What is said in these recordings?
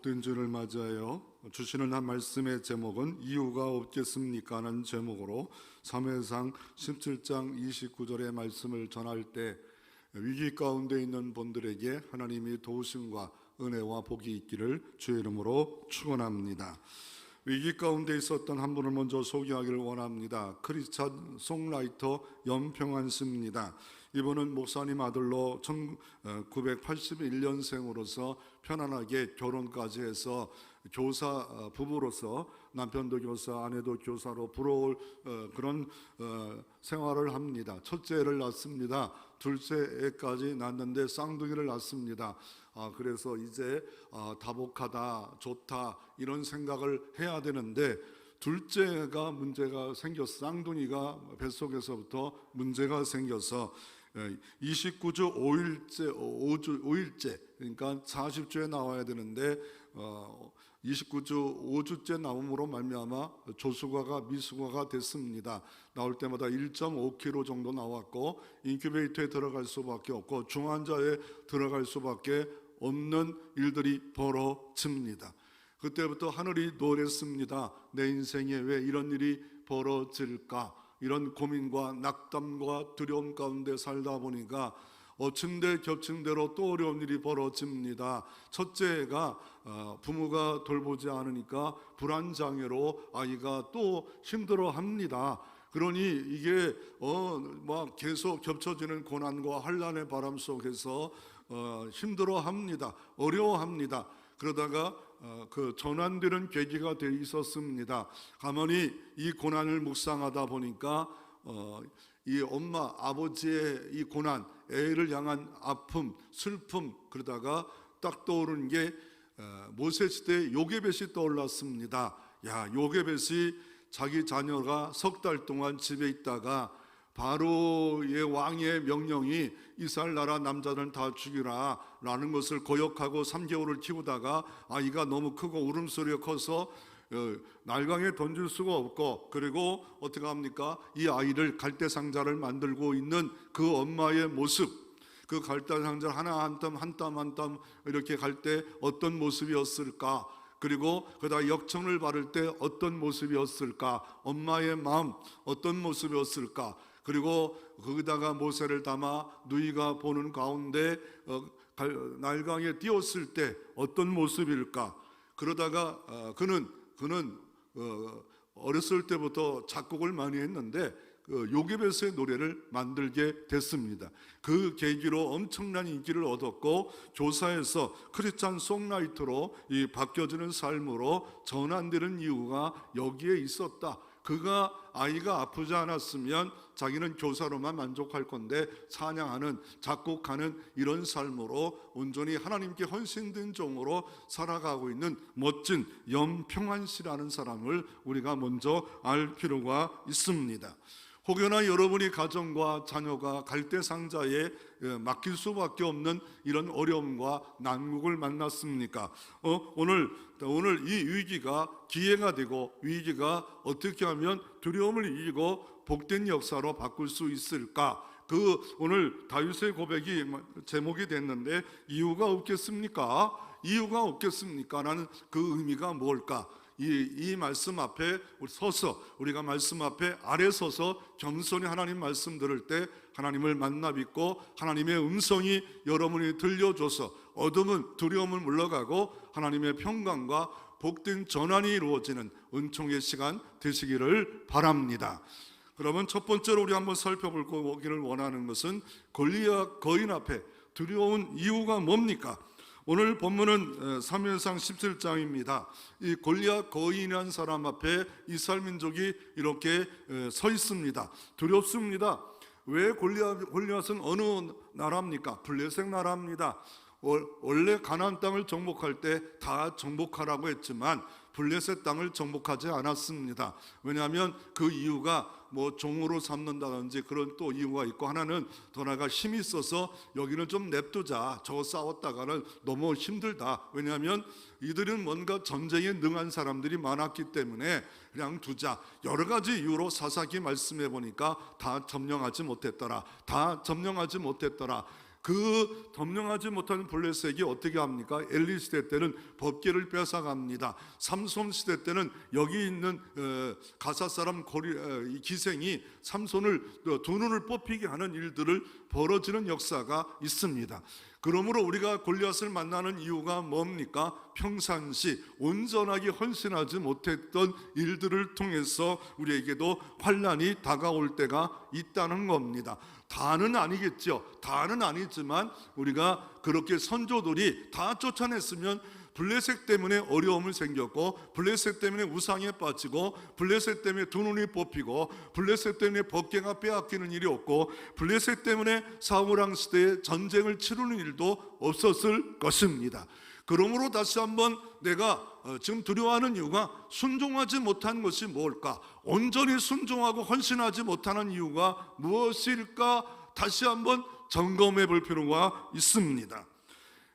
복된 주를 맞이하여 주시는 한 말씀의 제목은 이유가 없겠습니까? 하는 제목으로 사무엘상 17장 29절의 말씀을 전할 때 위기 가운데 있는 분들에게 하나님이 도우심과 은혜와 복이 있기를 주의 이름으로 축원합니다. 위기 가운데 있었던 한 분을 먼저 소개하기를 원합니다. 크리스찬 송라이터 연평안 씨입니다. 이분은 목사님 아들로 1981년생으로서 편안하게 결혼까지 해서 교사 부부로서 남편도 교사, 아내도 교사로 부러울 그런 생활을 합니다. 첫째를 낳습니다. 둘째 애까지 낳는데 쌍둥이를 낳습니다. 그래서 이제 다복하다, 좋다 이런 생각을 해야 되는데 둘째가 문제가 생겨서 쌍둥이가 뱃속에서부터 문제가 생겨서 29주 5일째 그러니까 40주에 나와야 되는데 29주 5주째 나옴으로 말미암아 조수가가 미수가가 됐습니다. 나올 때마다 1.5kg 정도 나왔고 인큐베이터에 들어갈 수밖에 없고 중환자에 들어갈 수밖에 없는 일들이 벌어집니다. 그때부터 하늘이 노랬습니다. 내 인생에 왜 이런 일이 벌어질까? 이런 고민과 낙담과 두려움 가운데 살다 보니까 엎친데 겹친 대로 또 어려운 일이 벌어집니다. 첫째가 부모가 돌보지 않으니까 불안장애로 아이가 또 힘들어합니다. 그러니 이게 막 계속 겹쳐지는 고난과 환난의 바람 속에서 힘들어합니다. 어려워합니다. 그러다가 그 전환되는 계기가 되어 있었습니다. 가만히 이 고난을 묵상하다 보니까 이 엄마 아버지의 이 고난, 애를 향한 아픔, 슬픔, 그러다가 딱 떠오르는 게 모세 시대 요게벳이 떠올랐습니다. 요게벳이 자기 자녀가 석 달 동안 집에 있다가 바로의 왕의 명령이 이스라엘 나라 남자들은 다 죽이라 라는 것을 거역하고 3개월을 키우다가 아이가 너무 크고 울음소리가 커서 날강에 던질 수가 없고, 그리고 어떻게 합니까? 이 아이를 갈대 상자를 만들고 있는 그 엄마의 모습, 그 갈대 상자를 하나 한 땀 한 땀 한 땀 이렇게 갈 때 어떤 모습이었을까? 그리고 그다 역청을 바를 때 어떤 모습이었을까? 엄마의 마음 어떤 모습이었을까? 그리고 거기다가 모세를 담아 누이가 보는 가운데 날강에 띄웠을 때 어떤 모습일까? 그러다가 그는 어렸을 때부터 작곡을 많이 했는데 요게벳의 노래를 만들게 됐습니다. 그 계기로 엄청난 인기를 얻었고 교사에서 크리스찬 송라이터로 이 바뀌어지는 삶으로 전환되는 이유가 여기에 있었다. 그가 아이가 아프지 않았으면 자기는 교사로만 만족할 건데 찬양하는, 작곡하는 이런 삶으로 온전히 하나님께 헌신된 종으로 살아가고 있는 멋진 연평안 씨라는 사람을 우리가 먼저 알 필요가 있습니다. 혹여나 여러분이 가정과 자녀가 갈대 상자에 맡길 수밖에 없는 이런 어려움과 난국을 만났습니까? 오늘 이 위기가 기회가 되고, 위기가 어떻게 하면 두려움을 이기고 복된 역사로 바꿀 수 있을까? 오늘 다윗의 고백이 제목이 됐는데 이유가 없겠습니까? 이유가 없겠습니까? 라는 그 의미가 뭘까? 이 말씀 앞에 우리가 말씀 앞에 아래 서서 겸손히 하나님 말씀 들을 때 하나님을 만나 뵙고 하나님의 음성이 여러분이 들려줘서 어둠은, 두려움은 물러가고 하나님의 평강과 복된 전환이 이루어지는 은총의 시간 되시기를 바랍니다. 그러면 첫 번째로 우리 한번 살펴보기를 원하는 것은 골리앗 거인 앞에 두려운 이유가 뭡니까? 오늘 본문은 사무엘상 17장입니다. 이 골리앗 거인이라는 사람 앞에 이스라엘 민족이 이렇게 서 있습니다. 두렵습니다. 왜 골리앗은 어느 나라입니까? 블레셋 나라입니다. 원래 가나안 땅을 정복할 때 다 정복하라고 했지만 블레셋 땅을 정복하지 않았습니다. 왜냐하면 그 이유가 종으로 삼는다든지 그런 또 이유가 있고, 하나는 더 나아가 힘이 있어서 여기는 좀 냅두자, 저거 싸웠다가는 너무 힘들다. 왜냐하면 이들은 뭔가 전쟁에 능한 사람들이 많았기 때문에 그냥 두자. 여러 가지 이유로 사사기 말씀해 보니까 다 점령하지 못했더라. 그 점령하지 못하는 블레셋이 어떻게 합니까? 엘리 시대 때는 법궤를 뺏어갑니다. 삼손 시대 때는 여기 있는 가사 사람 기생이 삼손을 두 눈을 뽑히게 하는 일들을 벌어지는 역사가 있습니다. 그러므로 우리가 골리앗을 만나는 이유가 뭡니까? 평상시 온전하게 헌신하지 못했던 일들을 통해서 우리에게도 환난이 다가올 때가 있다는 겁니다. 다는 아니겠죠. 다는 아니지만 우리가 그렇게 선조들이 다 쫓아냈으면 블레셋 때문에 어려움을 생겼고, 블레셋 때문에 우상에 빠지고, 블레셋 때문에 두 눈이 뽑히고, 블레셋 때문에 법궤가 빼앗기는 일이 없고, 블레셋 때문에 사울왕 시대에 전쟁을 치르는 일도 없었을 것입니다. 그러므로 다시 한번 내가 지금 두려워하는 이유가 순종하지 못한 것이 뭘까? 온전히 순종하고 헌신하지 못하는 이유가 무엇일까? 다시 한번 점검해 볼 필요가 있습니다.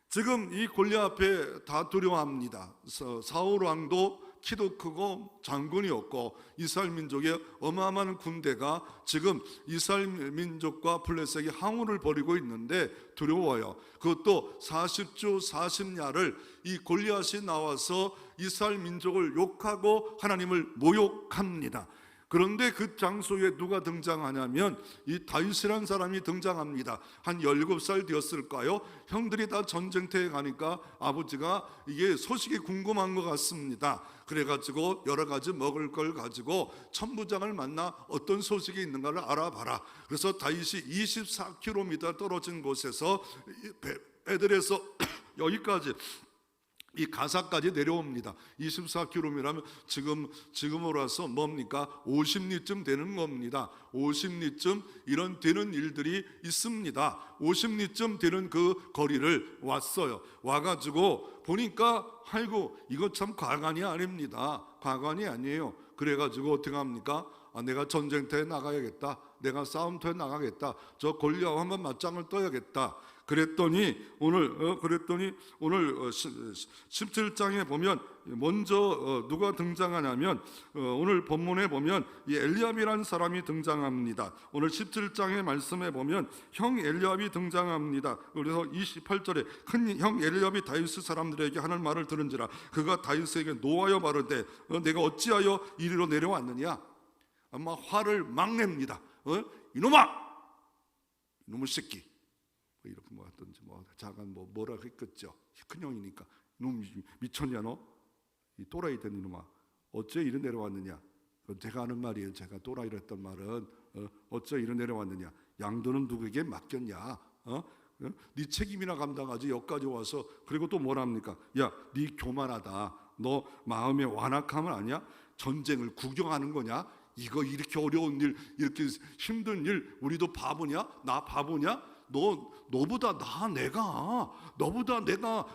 지금 이 골리앗 앞에 다 두려워합니다. 사울 왕도 키도 크고 장군이었고, 이스라엘 민족의 어마어마한 군대가 지금 이스라엘 민족과 블레셋이 항우를 벌이고 있는데 두려워요. 그것도 40주 40야를 이 골리앗이 나와서 이스라엘 민족을 욕하고 하나님을 모욕합니다. 그런데 그 장소에 누가 등장하냐면 이 다윗이라는 사람이 등장합니다. 한 17살 되었을까요? 형들이 다 전쟁터에 가니까 아버지가 이게 소식이 궁금한 것 같습니다. 그래가지고 여러 가지 먹을 걸 가지고 천부장을 만나 어떤 소식이 있는가를 알아봐라. 그래서 다윗이 24km 떨어진 곳에서 베들에서 여기까지 이 가사까지 내려옵니다. 24km면 지금으로 와서 뭡니까? 50리쯤 되는 겁니다. 50리쯤 이런 되는 일들이 있습니다. 50리쯤 되는 그 거리를 왔어요. 와가지고 보니까 아이고 이거 참 과관이 아닙니다. 과관이 아니에요. 그래가지고 어떻게 합니까? 내가 전쟁터에 나가야겠다. 내가 싸움터에 나가겠다. 저 골리앗 한번 맞짱을 떠야겠다. 그랬더니 오늘 17장에 보면 먼저 누가 등장하냐면 오늘 본문에 보면 이 엘리압이라는 사람이 등장합니다. 오늘 17장의 말씀에 보면 형 엘리압이 등장합니다. 그래서 28절에 큰 형 엘리압이 다윗 사람들에게 하는 말을 들은지라 그가 다윗에게 노하여 말하되 내가 어찌하여 이리로 내려왔느냐. 아마 화를 막 냅니다. 이놈아, 이놈의 새끼. 이렇게 뭐 하든지 뭐 자간 뭐라 했겠죠. 큰 형이니까 놈 미쳤냐 너? 이 또라이 된 이놈아 어째 이리 내려왔느냐? 제가 하는 말이에요. 제가 또라이를 했던 말은 어째 이리 내려왔느냐? 양도는 누구에게 맡겼냐? 네 책임이나 감당하지 여기까지 와서. 그리고 또 뭐랍니까? 야, 네 교만하다. 너 마음에 완악함은 아니야? 전쟁을 구경하는 거냐? 이거 이렇게 어려운 일, 이렇게 힘든 일 우리도 바보냐? 나 바보냐? 너보다 너보다 내가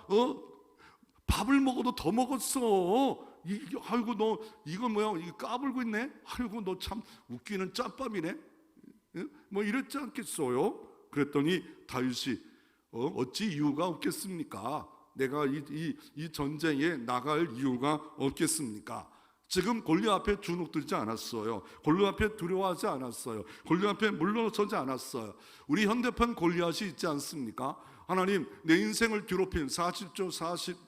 밥을 먹어도 더 먹었어. 아이고 너 이거 뭐야? 이거 까불고 있네. 아이고 너 참 웃기는 짬밥이네. 뭐 이랬지 않겠어요? 그랬더니 다윗이 어찌 이유가 없겠습니까? 내가 이 전쟁에 나갈 이유가 없겠습니까? 지금 골리앗 앞에 주눅들지 않았어요. 골리앗 앞에 두려워하지 않았어요. 골리앗 앞에 물러서지 않았어요. 우리 현대판 골리앗이 있지 않습니까? 하나님 내 인생을 괴롭힌 40조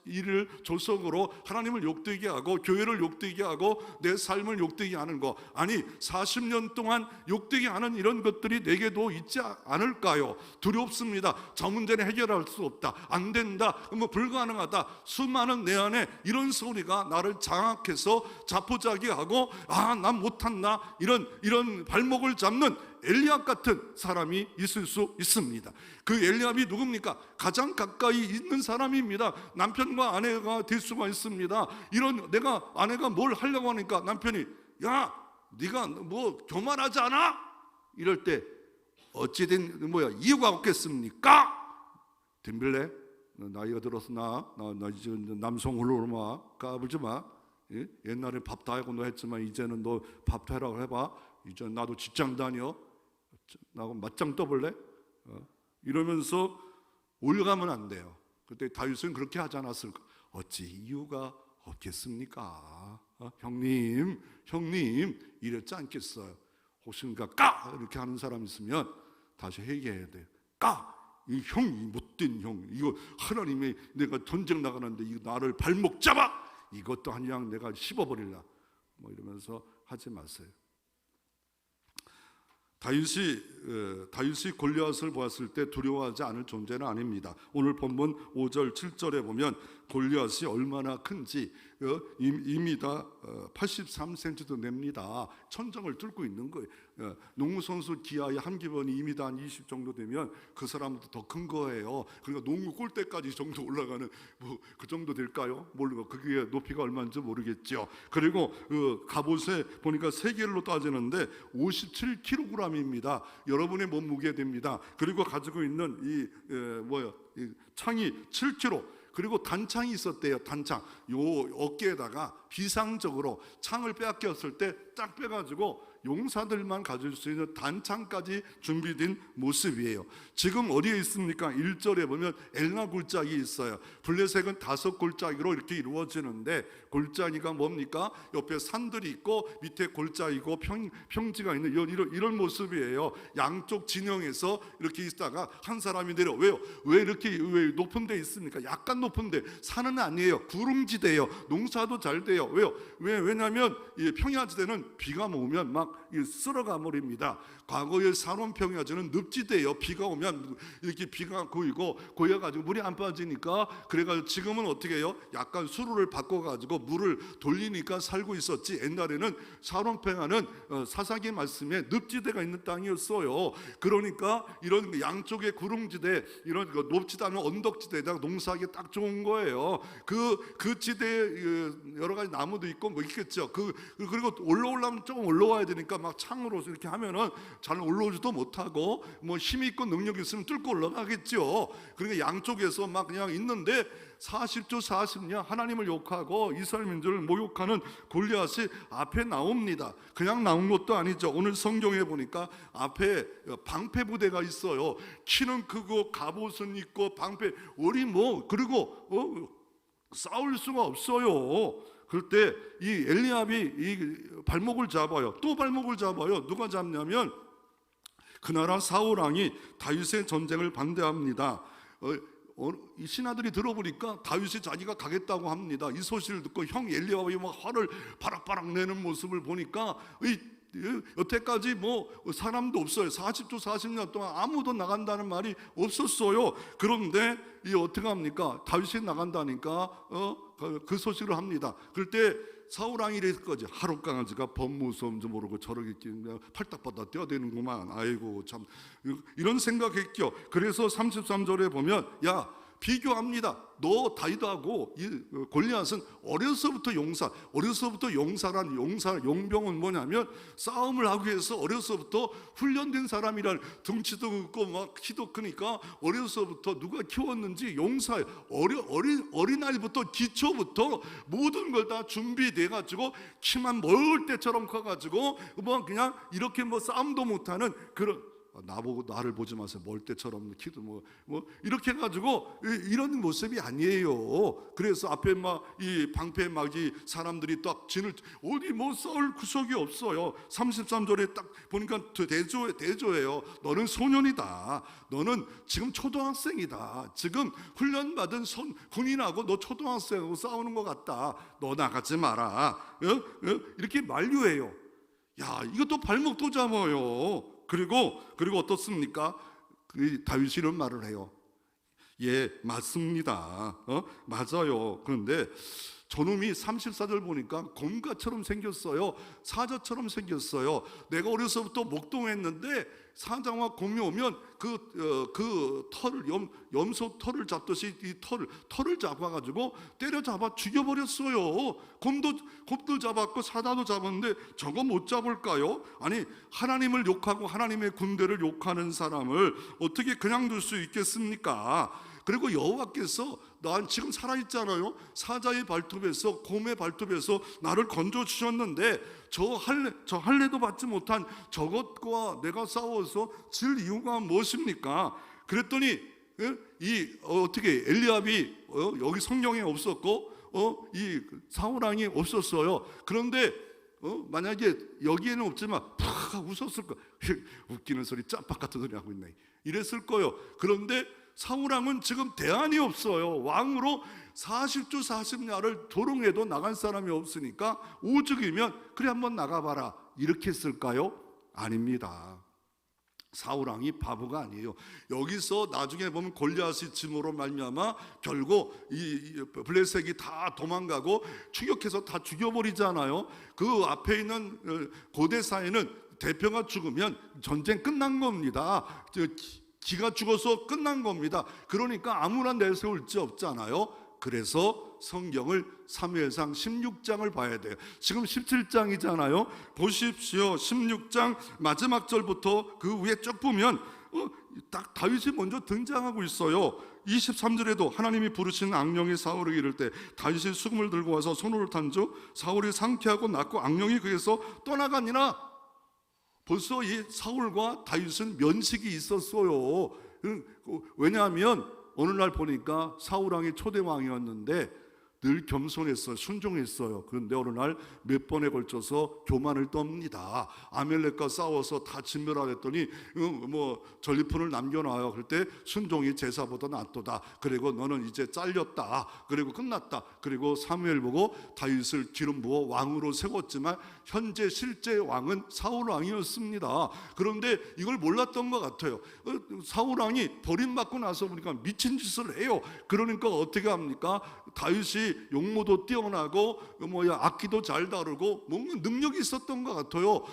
41일 조석으로 하나님을 욕되게 하고 교회를 욕되게 하고 내 삶을 욕되게 하는 거, 아니 40년 동안 욕되게 하는 이런 것들이 내게도 있지 않을까요? 두렵습니다. 저 문제는 해결할 수 없다, 안 된다, 뭐 불가능하다. 수많은 내 안에 이런 소리가 나를 장악해서 자포자기하고 난 못한다, 이런 발목을 잡는 엘리압 같은 사람이 있을 수 있습니다. 그 엘리압이 누굽니까? 가장 가까이 있는 사람입니다. 남편과 아내가 될 수가 있습니다. 이런 내가 아내가 뭘 하려고 하니까 남편이 야 네가 뭐 교만하지 않아? 이럴 때 어찌된 이유가 없겠습니까? 덤빌래? 나이가 들어서 나 이제 남성 홀로마 까불지 마. 예? 옛날에 밥 다 하고 너 했지만 이제는 너 밥도 해라고 해봐. 이제 나도 직장 다녀. 나하고 맞짱 떠볼래? 이러면서 올가면 안 돼요. 그때 다윗은 그렇게 하지 않았을까? 어찌 이유가 없겠습니까? 형님 이랬지 않겠어요? 혹시 까 이렇게 하는 사람 있으면 다시 회개해야 돼요. 이 형이 못된 형, 이거 하나님의 내가 전쟁 나가는데 이 나를 발목 잡아, 이것도 그냥 내가 씹어버릴라, 뭐 이러면서 하지 마세요. 다윗이 골리앗을 보았을 때 두려워하지 않을 존재는 아닙니다. 오늘 본문 5절 7절에 보면 골리앗이 얼마나 큰지 이미 다 83cm도 됩니다. 천정을 뚫고 있는 거예요. 농구선수 기아의 한 기본이 이미 다 한 20 정도 되면 그 사람도 더 큰 거예요. 그러니까 농구 골대까지 정도 올라가는 뭐 그 정도 될까요? 모르고 그게 높이가 얼마인지 모르겠죠. 그리고 갑옷에 보니까 세겔로 따지는데 57kg입니다. 여러분의 몸무게 됩니다. 그리고 가지고 있는 이 창이 7kg. 그리고 단창이 있었대요. 단창. 요 어깨에다가 비상적으로 창을 빼앗겼을 때 딱 빼가지고 용사들만 가질 수 있는 단창까지 준비된 모습이에요. 지금 어디에 있습니까? 1절에 보면 엘나 골짜기 있어요. 블레셋은 5골짜기로 이렇게 이루어지는데, 골짜기가 뭡니까? 옆에 산들이 있고 밑에 골짜기고 평지가 있는 이런 모습이에요. 양쪽 진영에서 이렇게 있다가 한 사람이 내려. 왜요? 왜 높은 데 있습니까? 약간 높은 데. 산은 아니에요. 구름지대예요. 농사도 잘 돼요. 왜요? 왜냐하면 이 평야지대는 비가 오면 막 쓸어가 버립니다. 과거의 산원 평야지는 늪지대예요. 비가 오면 이렇게 비가 고여가지고 물이 안 빠지니까, 그래가지고 지금은 어떻게 해요? 약간 수로를 바꿔가지고 물을 돌리니까 살고 있었지, 옛날에는 산원 평야는 사사기 말씀에 늪지대가 있는 땅이었어요. 그러니까 이런 양쪽의 구름지대, 이런 높지도 않은 언덕지대에다가 농사하기 딱 좋은 거예요. 그 지대에 여러 가지 나무도 있고 뭐 있겠죠. 그리고 올라오려면 조금 올라와야 되니까 막 창으로 이렇게 하면은 잘 올라오지도 못하고, 뭐 힘이 있고 능력이 있으면 뚫고 올라가겠죠. 그러니까 양쪽에서 막 그냥 있는데 40주 40년 하나님을 욕하고 이스라엘 민족을 모욕하는 골리앗이 앞에 나옵니다. 그냥 나온 것도 아니죠. 오늘 성경에 보니까 앞에 방패 부대가 있어요. 키는 크고 갑옷은 있고 방패 그리고 싸울 수가 없어요. 그럴 때 이 엘리압이 이 발목을 잡아요. 또 발목을 잡아요. 누가 잡냐면 그 나라 사울 왕이 다윗의 전쟁을 반대합니다. 이 신하들이 들어보니까 다윗이 자기가 가겠다고 합니다. 이 소식을 듣고 형 엘리압이 막 화를 바락바락 내는 모습을 보니까 여태까지 뭐 사람도 없어요. 40주 40년 동안 아무도 나간다는 말이 없었어요. 그런데 이 어떻게 합니까? 다윗이 나간다니까 그 소식을 합니다. 그럴 때 사울왕이 이랬을 거지. 하루 강아지가 법무서운지 모르고 저렇게 팔딱팔딱 뛰어대는구만. 아이고 참, 이런 생각했죠. 그래서 33절에 보면 비교합니다. 너 다윗하고 이 골리앗은 어려서부터 용사란 용병은 뭐냐면 싸움을 하기 위해서 어려서부터 훈련된 사람이란, 덩치도 크고 막 키도 크니까 어려서부터 누가 키웠는지 어린아이부터 기초부터 모든 걸 다 준비돼 가지고 키만 멀 때처럼 커가지고 뭐 그냥 이렇게 뭐 싸움도 못하는 그런, 나를 보지 마세요. 멀때처럼 키도 뭐 이렇게 해가지고 이런 모습이 아니에요. 그래서 앞에 막 이 방패 막이 사람들이 딱 진을 어디 뭐 싸울 구석이 없어요. 33절에 딱 보니까 대조예요. 너는 소년이다. 너는 지금 초등학생이다. 지금 훈련받은 군인하고 너 초등학생하고 싸우는 것 같다. 너 나가지 마라. 이렇게 만류해요. 이것도 발목도 잡아요. 그리고 어떻습니까? 다윗이 이런 말을 해요. 맞습니다. 맞아요. 그런데 저놈이 34절 보니까 검가처럼 생겼어요. 사자처럼 생겼어요. 내가 어려서부터 목동했는데 사자와 곰이 오면 그 털을 염소 털을 잡듯이 이 털을 잡아가지고 때려잡아 죽여버렸어요. 곰도 잡았고 사자도 잡았는데 저거 못 잡을까요? 아니, 하나님을 욕하고 하나님의 군대를 욕하는 사람을 어떻게 그냥 둘 수 있겠습니까? 그리고 여호와께서 난 지금 살아있잖아요. 사자의 발톱에서 곰의 발톱에서 나를 건져주셨는데 저 할례도 받지 못한 저것과 내가 싸워서 질 이유가 무엇입니까? 그랬더니 어떻게 엘리압이 여기 성경에 없었고 이 사울왕이 없었어요. 그런데 만약에 여기에는 없지만 하하 웃었을 거예요. 웃기는 소리 짬밥 같은 소리 하고 있네, 이랬을 거예요. 그런데 사울왕은 지금 대안이 없어요. 왕으로 40주 40야를 도롱해도 나간 사람이 없으니까 오죽이면 그래 한번 나가봐라 이렇게 했을까요? 아닙니다. 사울왕이 바보가 아니에요. 여기서 나중에 보면 골리앗의 짐으로 말미암아 결국 이 블레셋이 다 도망가고 추격해서 다 죽여버리잖아요. 그 앞에 있는 고대사에는 대표가 죽으면 전쟁 끝난 겁니다. 기가 죽어서 끝난 겁니다. 그러니까 아무나 내세울 수 없잖아요. 그래서 성경을 사무엘상 16장을 봐야 돼요. 지금 17장이잖아요. 보십시오. 16장 마지막 절부터 그 위에 쭉 보면 딱 다윗이 먼저 등장하고 있어요. 23절에도 하나님이 부르신 악령이 사울에게 이를 때 다윗이 수금을 들고 와서 손으로 탄즉 사울이 상쾌하고 낫고 악령이 그에서 떠나가니라. 벌써 이 사울과 다윗은 면식이 있었어요. 왜냐하면 어느 날 보니까 사울왕이 초대왕이었는데 늘 겸손했어요. 순종했어요. 그런데 어느 날 몇 번에 걸쳐서 교만을 떱니다. 아멜렉과 싸워서 다 진멸하랬더니 전리품을 남겨놔요. 그럴 때 순종이 제사보다 낫도다. 그리고 너는 이제 잘렸다. 그리고 끝났다. 그리고 사무엘 보고 다윗을 기름 부어 왕으로 세웠지만 현재 실제 왕은 사울 왕이었습니다. 그런데 이걸 몰랐던 것 같아요. 사울 왕이 버림받고 나서 보니까 미친 짓을 해요. 그러니까 어떻게 합니까? 다윗이 용모도 뛰어나고 악기도 잘 다루고 뭔가 능력이 있었던 것 같아요.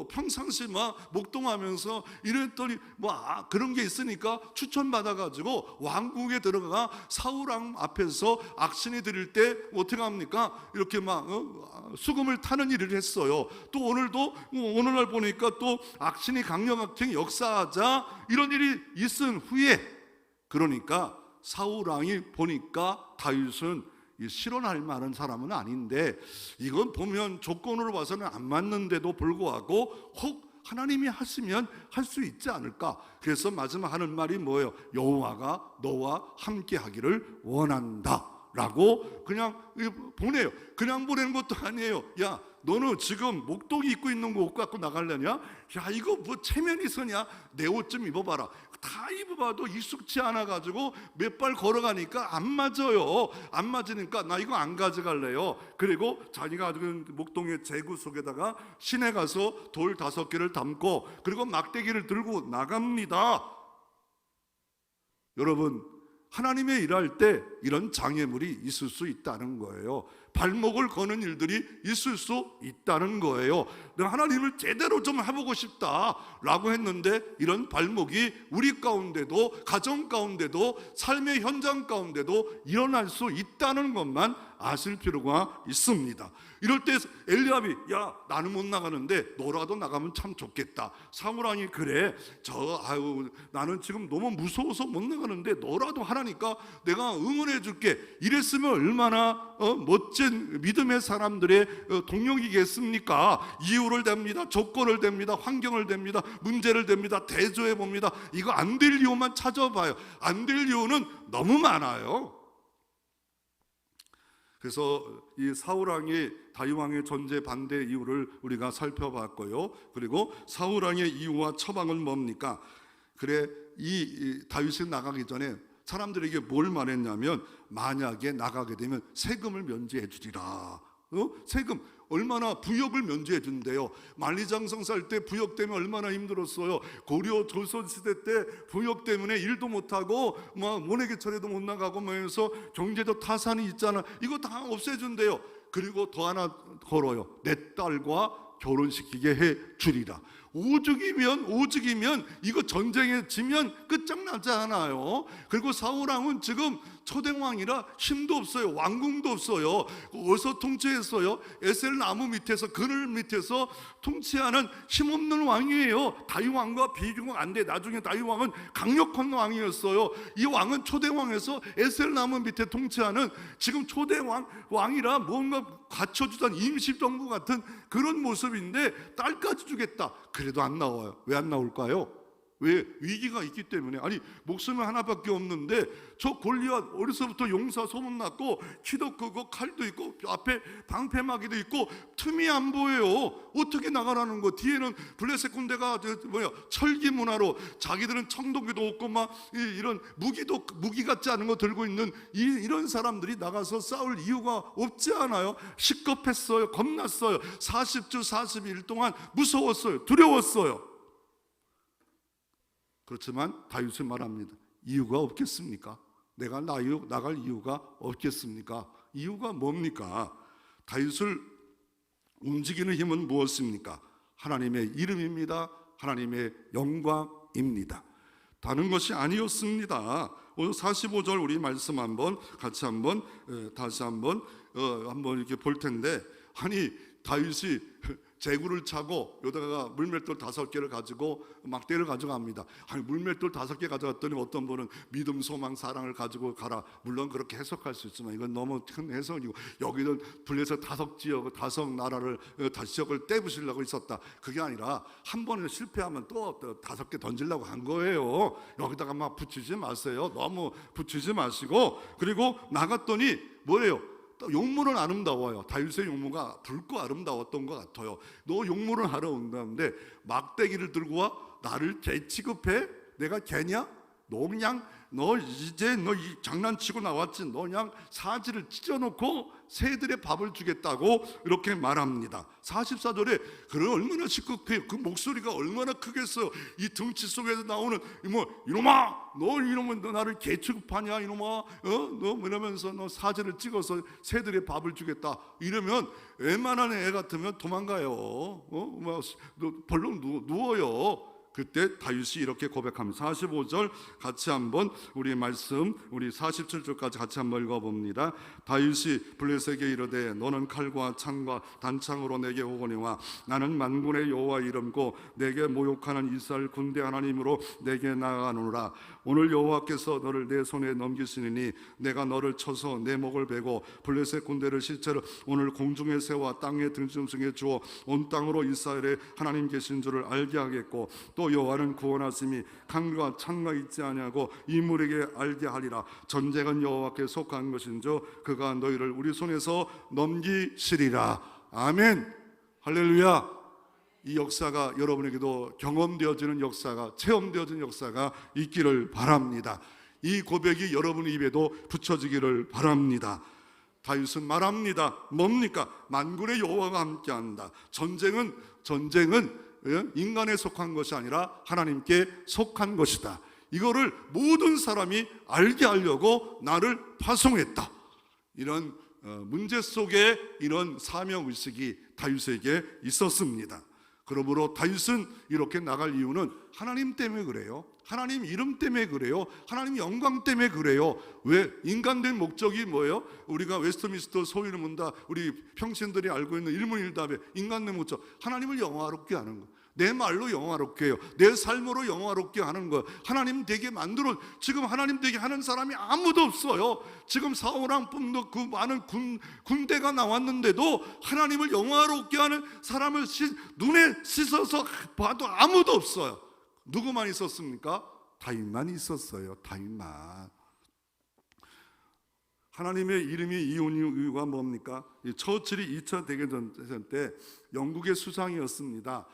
평상시 막 목동하면서 이랬더니 그런 게 있으니까 추천받아가지고 왕궁에 들어가 사울왕 앞에서 악신이 드릴 때 어떻게 합니까? 이렇게 수금을 타는 일을 했어요. 또 오늘도 어느 날 보니까 또 악신이 강력하게 역사하자 이런 일이 있은 후에, 그러니까 사울왕이 보니까 다윗은 실현할 만한 사람은 아닌데 이건 보면 조건으로 봐서는 안 맞는데도 불구하고 혹 하나님이 하시면 할 수 있지 않을까. 그래서 마지막 하는 말이 뭐예요? 여호와가 너와 함께 하기를 원한다 라고 그냥 보내요. 그냥 보내는 것도 아니에요. 야, 너는 지금 목도리 입고 있는 거 옷 갖고 나가려냐? 야, 이거 뭐 체면이 서냐? 내 옷 좀 입어봐라. 다 입어봐도 익숙치 않아가지고 몇 발 걸어가니까 안 맞아요. 안 맞으니까 나 이거 안 가져갈래요. 그리고 자기가 그 목동의 제구 속에다가 시내 가서 돌 5개를 담고 그리고 막대기를 들고 나갑니다. 여러분, 하나님의 일할 때 이런 장애물이 있을 수 있다는 거예요. 발목을 거는 일들이 있을 수 있다는 거예요. 내가 하나님을 제대로 좀 해보고 싶다라고 했는데 이런 발목이 우리 가운데도, 가정 가운데도, 삶의 현장 가운데도 일어날 수 있다는 것만 아실 필요가 있습니다. 이럴 때 엘리압이 야, 나는 못 나가는데 너라도 나가면 참 좋겠다. 사무엘이 그래, 나는 지금 너무 무서워서 못 나가는데 너라도 하라니까 내가 응원해 줄게. 이랬으면 얼마나 멋진 믿음의 사람들의 동력이겠습니까? 이유를 댑니다, 조건을 댑니다, 환경을 댑니다, 문제를 댑니다, 대조해 봅니다. 이거 안 될 이유만 찾아봐요. 안 될 이유는 너무 많아요. 그래서 이 사울왕이 다윗왕의 존재 반대 이유를 우리가 살펴봤고요. 그리고 사울왕의 이유와 처방은 뭡니까? 그래, 이 다윗이 나가기 전에 사람들에게 뭘 말했냐면 만약에 나가게 되면 세금을 면제해 주리라. 세금 얼마나, 부역을 면제해 준대요. 만리장성 살 때 부역 때문에 얼마나 힘들었어요. 고려 조선시대 때 부역 때문에 일도 못하고 모내기철에도 못 나가고 해서 경제적 타산이 있잖아. 이거 다 없애준대요. 그리고 더 하나 걸어요. 내 딸과 결혼시키게 해 주리라. 오죽이면 이거 전쟁에 지면 끝장나지 않아요. 그리고 사울왕은 지금 초대왕이라 힘도 없어요. 왕궁도 없어요. 어디서 통치했어요? 에셀 나무 밑에서, 그늘 밑에서 통치하는 힘없는 왕이에요. 다윗왕과 비교가 안 돼. 나중에 다윗왕은 강력한 왕이었어요. 이 왕은 초대왕에서 에셀 나무 밑에 통치하는, 지금 초대왕이라 뭔가 갖춰주던 임시정부 같은 그런 모습인데 딸까지 주겠다. 그래도 안 나와요. 왜 안 나올까요? 왜? 위기가 있기 때문에. 아니, 목숨이 하나밖에 없는데 저 골리앗 어려서부터 용사 소문났고 키도 크고 칼도 있고 앞에 방패막이도 있고 틈이 안 보여요. 어떻게 나가라는 거? 뒤에는 블레셋 군대가 철기 문화로 자기들은 청동기도 없고 막 이런 무기 같지 않은 거 들고 있는 이런 사람들이 나가서 싸울 이유가 없지 않아요? 시겁했어요. 겁났어요. 40주 42일 동안 무서웠어요. 두려웠어요. 그렇지만 다윗은 말합니다. 이유가 없겠습니까? 내가 나갈 이유가 없겠습니까? 이유가 뭡니까? 다윗을 움직이는 힘은 무엇입니까? 하나님의 이름입니다. 하나님의 영광입니다. 다른 것이 아니었습니다. 오늘 45절 우리 말씀 같이 다시 한번 이렇게 볼 텐데, 아니 다윗이 제구를 차고 여기다가 물맷돌 5개를 가지고 막대를 가져갑니다. 아니 물맷돌 5개 가져갔더니 어떤 분은 믿음, 소망, 사랑을 가지고 가라. 물론 그렇게 해석할 수 있지만 이건 너무 큰 해석이고, 여기는 블레셋 5지역 5나라를 지역을 떼부시려고 있었다. 그게 아니라 한 번에 실패하면 또 5개 던지려고 한 거예요. 여기다가 막 붙이지 마세요. 너무 붙이지 마시고. 그리고 나갔더니 뭐예요? 용모는 아름다워요. 다윗의 용모가 붉고 아름다웠던 것 같아요. 너 용모를 하러 온다는데 막대기를 들고 와? 나를 개 취급해? 내가 개냐? 너 이제 장난치고 나왔지. 너 그냥 사지를 찢어놓고 새들의 밥을 주겠다고 이렇게 말합니다. 44절에 그래 얼마나 시끄럽해요. 그 목소리가 얼마나 크겠어요. 이 등치 속에서 나오는 이놈아, 너 나를 개 취급하냐 이놈아, 너 이러면서 너 사지를 찍어서 새들의 밥을 주겠다 이러면 웬만한 애 같으면 도망가요. 벌로 누워요. 그때 다윗이 이렇게 고백합니다. 45절 같이 한번 우리 47절까지 같이 한번 읽어봅니다. 다윗이 블레셋에게 이르되 너는 칼과 창과 단창으로 내게 오거니와 나는 만군의 여호와 이름고 내게 모욕하는 이스라엘 군대 하나님으로 내게 나아가노라. 오늘 여호와께서 너를 내 손에 넘기시니 내가 너를 쳐서 내 목을 베고 블레셋 군대를 시체를 오늘 공중에 세워 땅의 등짐승에 주어 온 땅으로 이스라엘의 하나님 계신 줄을 알게 하겠고 또 여호와는 구원하심이 칼과 창과 있지 아니하고 이물에게 알게 하리라. 전쟁은 여호와께 속한 것인즉 그가 너희를 우리 손에서 넘기시리라. 아멘. 할렐루야. 이 역사가 여러분에게도 경험되어지는 역사가, 체험되어지는 역사가 있기를 바랍니다. 이 고백이 여러분 입에도 붙여지기를 바랍니다. 다윗은 말합니다. 뭡니까? 만군의 여호와가 함께한다. 전쟁은 인간에 속한 것이 아니라 하나님께 속한 것이다. 이거를 모든 사람이 알게 하려고 나를 파송했다. 이런 문제 속에 이런 사명의식이 다윗에게 있었습니다. 그러므로 다윗은 이렇게 나갈 이유는 하나님 때문에 그래요. 하나님 이름 때문에 그래요. 하나님 영광 때문에 그래요. 왜? 인간된 목적이 뭐예요? 우리가 웨스트민스터 소위를 문다, 우리 평신들이 알고 있는 일문일답의 인간된 목적, 하나님을 영화롭게 하는 거. 내 말로 영화롭게 해요. 내 삶으로 영화롭게 하는 거. 하나님 되게 만들어. 지금 하나님 되게 하는 사람이 아무도 없어요. 지금 사울왕뿐도 그 많은 군대가 나왔는데도 하나님을 영화롭게 하는 사람을 눈에 씻어서 봐도 아무도 없어요. 누구만 있었습니까? 다윗만 있었어요. 다윗만. 하나님의 이름이 이온 이유가 뭡니까? 처칠이 2차 대전대 때 영국의 수상이었습니다.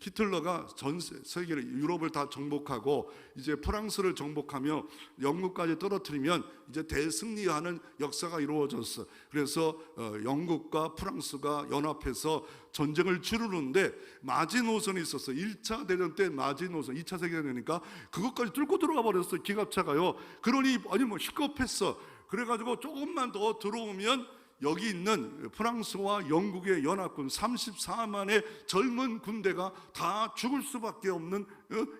히틀러가 전 세계를, 유럽을 다 정복하고 이제 프랑스를 정복하며 영국까지 떨어뜨리면 이제 대승리하는 역사가 이루어졌어. 그래서 영국과 프랑스가 연합해서 전쟁을 치르는데 마지노선이 있었어요. 1차 대전 때 마지노선, 2차 세계대전이니까 그것까지 뚫고 들어가 버렸어요. 기갑차가요. 그러니 시겁했어. 그래가지고 조금만 더 들어오면 여기 있는 프랑스와 영국의 연합군 34만의 젊은 군대가 다 죽을 수밖에 없는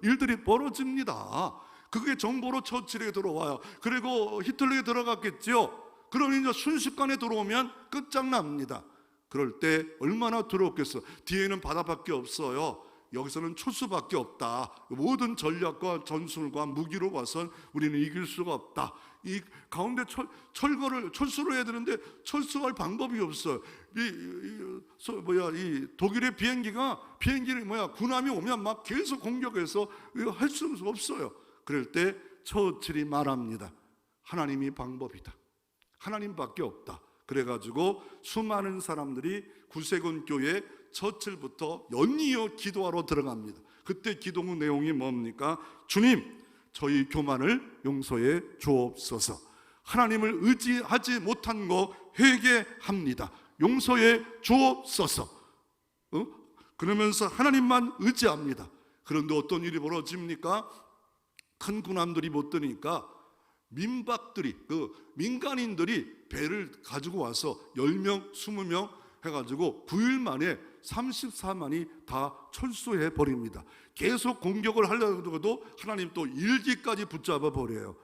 일들이 벌어집니다. 그게 정보로 처칠에 들어와요. 그리고 히틀러에 들어갔겠죠. 그러니 이제 순식간에 들어오면 끝장납니다. 그럴 때 얼마나 두렵겠어. 뒤에는 바다밖에 없어요. 여기서는 초수밖에 없다. 모든 전략과 전술과 무기로 봐선 우리는 이길 수가 없다. 이 가운데 철수를 해야 되는데 철수할 방법이 없어요. 이 독일의 비행기를 군함이 오면 막 계속 공격해서 할 수 없어요. 그럴 때 처칠이 말합니다. 하나님이 방법이다. 하나님밖에 없다. 그래가지고 수많은 사람들이 구세군 교회 처칠부터 연이어 기도하러 들어갑니다. 그때 기도 내용이 뭡니까? 주님, 저희 교만을 용서해 주옵소서. 하나님을 의지하지 못한 거 회개합니다. 용서해 주옵소서. 그러면서 하나님만 의지합니다. 그런데 어떤 일이 벌어집니까? 큰 군함들이 못 드니까 민간인들이 배를 가지고 와서 10명, 20명 해가지고 9일 만에 34만이 다 철수해 버립니다. 계속 공격을 하려고 하나님 또 일기까지 붙잡아 버려요.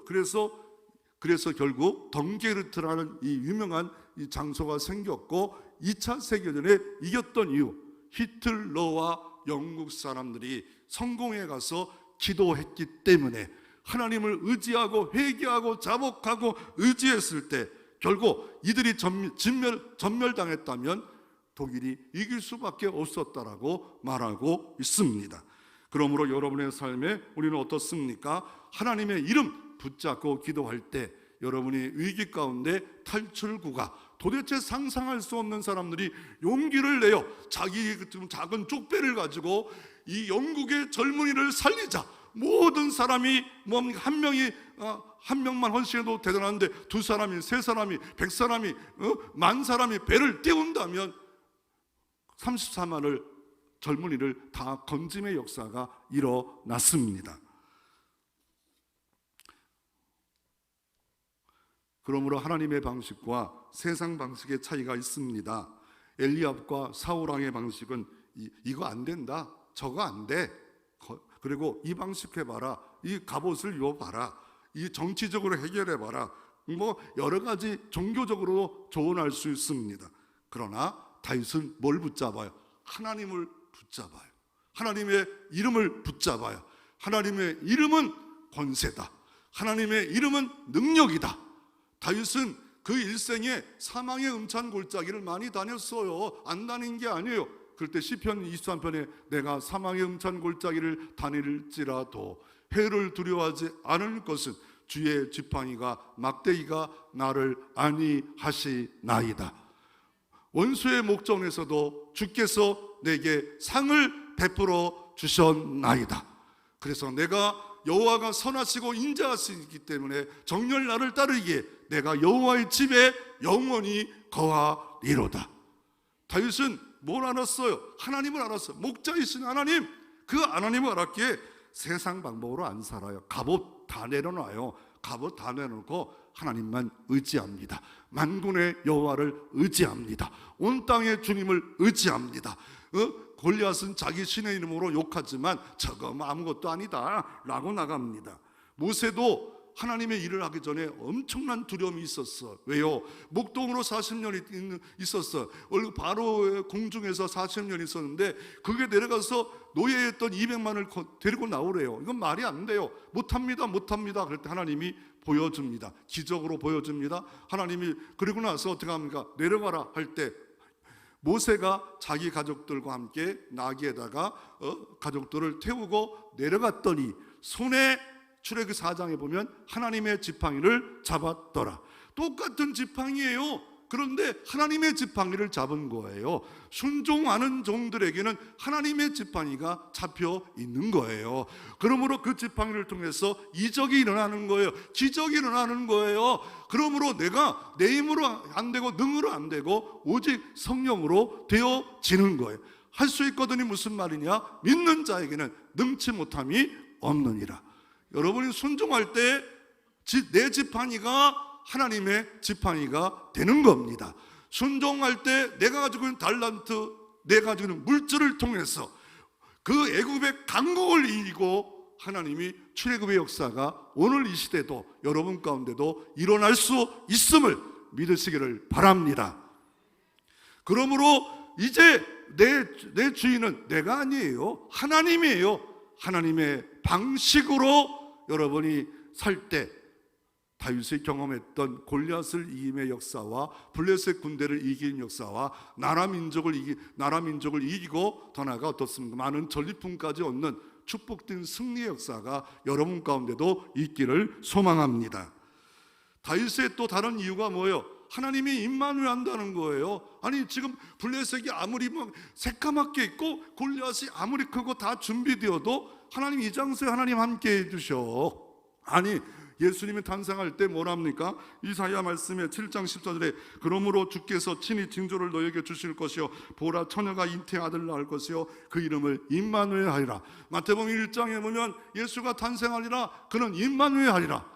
그래서 결국 덩게르트라는 이 유명한 이 장소가 생겼고 2차 세계대전에 이겼던 이유, 히틀러와 영국 사람들이 성공해 가서 기도했기 때문에 하나님을 의지하고 회개하고 자복하고 의지했을 때 결국 이들이 전멸당했다면 독일이 이길 수밖에 없었다라고 말하고 있습니다. 그러므로 여러분의 삶에 우리는 어떻습니까? 하나님의 이름 붙잡고 기도할 때 여러분이 위기 가운데 탈출구가 도대체 상상할 수 없는 사람들이 용기를 내어 자기 작은 쪽배를 가지고 이 영국의 젊은이를 살리자. 모든 사람이 한 명만 헌신해도 대단한데 2사람이, 3사람이, 100사람이, 10,000사람이 배를 띄운다면 34만을 젊은이를 다 건짐의 역사가 일어났습니다. 그러므로 하나님의 방식과 세상 방식의 차이가 있습니다. 엘리압과 사울왕의 방식은 이거 안 된다, 저거 안 돼, 그리고 이 방식 해봐라, 이 갑옷을 입어봐라, 이 정치적으로 해결해봐라, 여러 가지 종교적으로 조언할 수 있습니다. 그러나 다윗은 뭘 붙잡아요? 하나님을 붙잡아요. 하나님의 이름을 붙잡아요. 하나님의 이름은 권세다. 하나님의 이름은 능력이다. 다윗은 그 일생에 사망의 음찬 골짜기를 많이 다녔어요. 안 다닌 게 아니에요. 그럴 때 시편 23편에 내가 사망의 음찬 골짜기를 다닐지라도 해를 두려워하지 않을 것은 주의 지팡이가 막대기가 나를 안위하시나이다. 원수의 목전에서도 주께서 내게 상을 베풀어 주셨나이다. 그래서 내가 여호와가 선하시고 인자하시기 때문에 정녕 나를 따르기에 내가 여호와의 집에 영원히 거하리로다. 다윗은 뭘 알았어요? 하나님을 알았어요. 목자이신 하나님, 그 하나님을 알았기에 세상 방법으로 안 살아요. 갑옷 다 내려놔요. 갑옷 다 내놓고 하나님만 의지합니다. 만군의 여호와를 의지합니다. 온 땅의 주님을 의지합니다. 골리앗은 자기 신의 이름으로 욕하지만 저거 아무것도 아니다 라고 나갑니다. 모세도 하나님의 일을 하기 전에 엄청난 두려움이 있었어. 왜요? 목동으로 40년 있었어. 바로 궁중에서 40년 있었는데 그게 내려가서 노예했던 200만을 데리고 나오래요. 이건 말이 안 돼요. 못합니다. 그럴 때 하나님이 보여줍니다. 기적으로 보여줍니다. 하나님이 그리고 나서 어떻게 합니까? 내려가라 할 때 모세가 자기 가족들과 함께 나귀에다가 가족들을 태우고 내려갔더니 손에 출애굽기 4장에 보면 하나님의 지팡이를 잡았더라. 똑같은 지팡이에요. 그런데 하나님의 지팡이를 잡은 거예요. 순종하는 종들에게는 하나님의 지팡이가 잡혀 있는 거예요. 그러므로 그 지팡이를 통해서 이적이 일어나는 거예요. 기적이 일어나는 거예요. 그러므로 내가 내 힘으로 안 되고 능으로 안 되고 오직 성령으로 되어지는 거예요. 할 수 있거든이 무슨 말이냐? 믿는 자에게는 능치 못함이 없느니라. 여러분이 순종할 때 내 지팡이가 하나님의 지팡이가 되는 겁니다. 순종할 때 내가 가지고 있는 달란트, 내가 가지고 있는 물질을 통해서 그 애굽의 강국을 이기고 하나님이 출애굽의 역사가 오늘 이 시대도 여러분 가운데도 일어날 수 있음을 믿으시기를 바랍니다. 그러므로 이제 내 주인은 내가 아니에요. 하나님이에요. 하나님의 방식으로 여러분이 살 때 다윗이 경험했던 골리앗을 이김의 역사와 블레셋 군대를 이긴 역사와 나라 민족을 이기고 더 나아가 어떻습니까? 많은 전리품까지 얻는 축복된 승리의 역사가 여러분 가운데도 있기를 소망합니다. 다윗의 또 다른 이유가 뭐예요? 하나님이 임마누엘 한다는 거예요. 아니 지금 블레셋이 아무리 막 새까맣게 있고 골리앗이 아무리 크고 다 준비되어도 하나님 이 장소에 하나님 함께 해주셔. 아니 예수님이 탄생할 때 뭐랍니까? 이사야 말씀에 7장 14절에 그러므로 주께서 친히 징조를 너에게 주실 것이요 보라 처녀가 잉태 아들 낳을 것이요 그 이름을 임마누엘 하리라. 마태복음 1장에 보면 예수가 탄생하리라. 그는 임마누엘 하리라.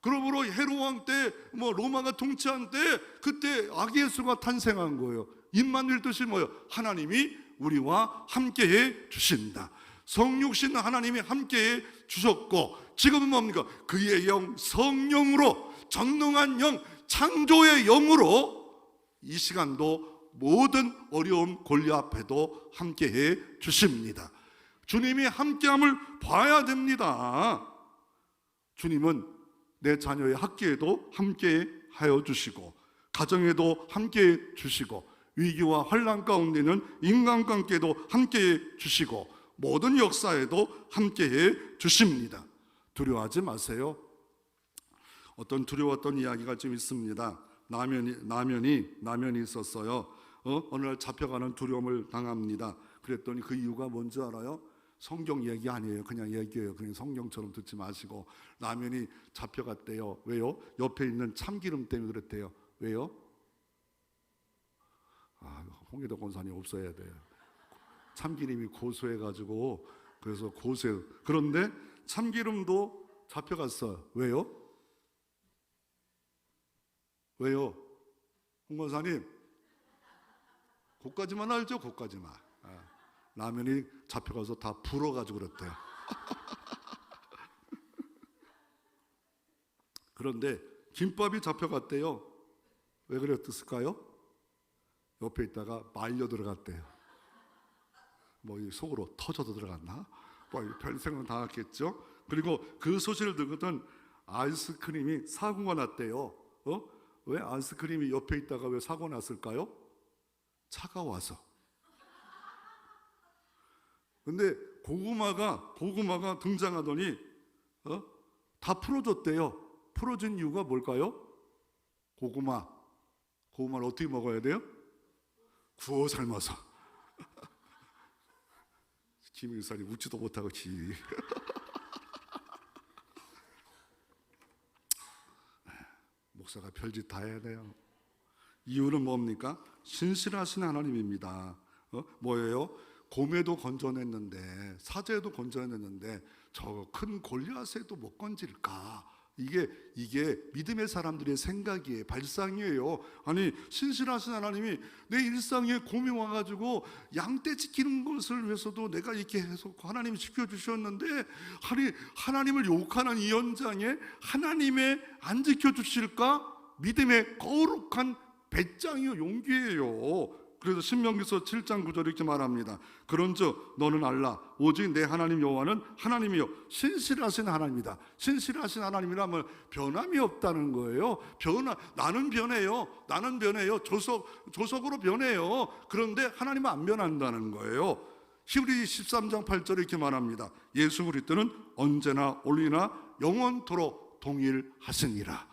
그러므로 헤롯 왕 때 로마가 통치한 때 그때 아기 예수가 탄생한 거예요. 임마누엘 뜻이 뭐예요? 하나님이 우리와 함께해 주신다. 성육신 하나님이 함께해 주셨고 지금은 뭡니까? 그의 영 성령으로 전능한 영 창조의 영으로 이 시간도 모든 어려움 권리 앞에도 함께해 주십니다. 주님이 함께함을 봐야 됩니다. 주님은 내 자녀의 학교에도 함께하여 주시고 가정에도 함께해 주시고 위기와 환난 가운데는 인간관계도 함께해 주시고 모든 역사에도 함께해 주십니다. 두려워하지 마세요. 어떤 두려웠던 이야기가 좀 있습니다. 남편이 있었어요. 어느 날 잡혀가는 두려움을 당합니다. 그랬더니 그 이유가 뭔지 알아요? 성경 얘기 아니에요. 그냥 얘기예요. 그냥 성경처럼 듣지 마시고 라면이 잡혀갔대요. 왜요? 옆에 있는 참기름 때문에 그랬대요. 왜요? 홍기덕 권사님 없어야 돼요. 참기름이 고소해가지고 그래서 고소해요. 그런데 참기름도 잡혀갔어요. 왜요? 왜요? 홍 권사님 그까지만 알죠? 그까지만. 라면이 잡혀가서 다 불어가지고 그랬대요. 그런데 김밥이 잡혀갔대요. 왜 그랬을까요? 옆에 있다가 말려 들어갔대요. 이 속으로 터져도 들어갔나? 별 생각 다 했겠죠. 그리고 그 소식을 듣고는 아이스크림이 사고가 났대요. 왜 아이스크림이 옆에 있다가 왜 사고 났을까요? 차가워서. 근데 고구마가 등장하더니 다 풀어졌대요. 풀어진 이유가 뭘까요? 고구마를 어떻게 먹어야 돼요? 구워 삶아서. 김일산이 웃지도 못하고 목사가 별짓 다 해야 돼요. 이유는 뭡니까? 신실하신 하나님입니다. 뭐예요? 곰에도 건져냈는데 사제도 건져냈는데 저 큰 골리앗에도 못 건질까? 이게 믿음의 사람들의 생각이에요. 발상이에요. 아니 신실하신 하나님이 내 일상에 곰이 와가지고 양떼 지키는 것을 위해서도 내가 이렇게 해서 하나님이 지켜주셨는데 아니 하나님을 욕하는 이 현장에 하나님의 안 지켜주실까? 믿음의 거룩한 배짱이요 용기예요. 그래서 신명기서 7장 9절에 이렇게 말합니다. 그런즉 너는 알라 오직 내 하나님 여호와는 하나님이요 신실하신 하나님이다. 신실하신 하나님이라면 변함이 없다는 거예요. 나는 변해요. 조석으로 변해요. 그런데 하나님은 안 변한다는 거예요. 히브리 13장 8절에 이렇게 말합니다. 예수 그리스도는 언제나 올리나 영원토록 동일하시니라.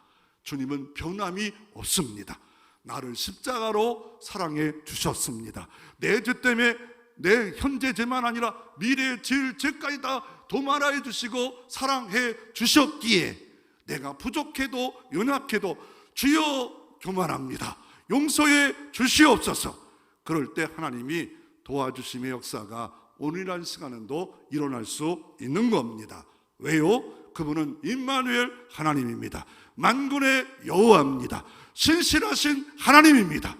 주님은 변함이 없습니다. 나를 십자가로 사랑해 주셨습니다. 내 죄 때문에 내 현재 죄만 아니라 미래의 죄까지 다 도말하여 주시고 사랑해 주셨기에 내가 부족해도 연약해도 주여 교만합니다. 용서해 주시옵소서. 그럴 때 하나님이 도와주심의 역사가 오늘이라는 시간에도 일어날 수 있는 겁니다. 왜요? 그분은 임마누엘 하나님입니다. 만군의 여호와입니다. 신실하신 하나님입니다.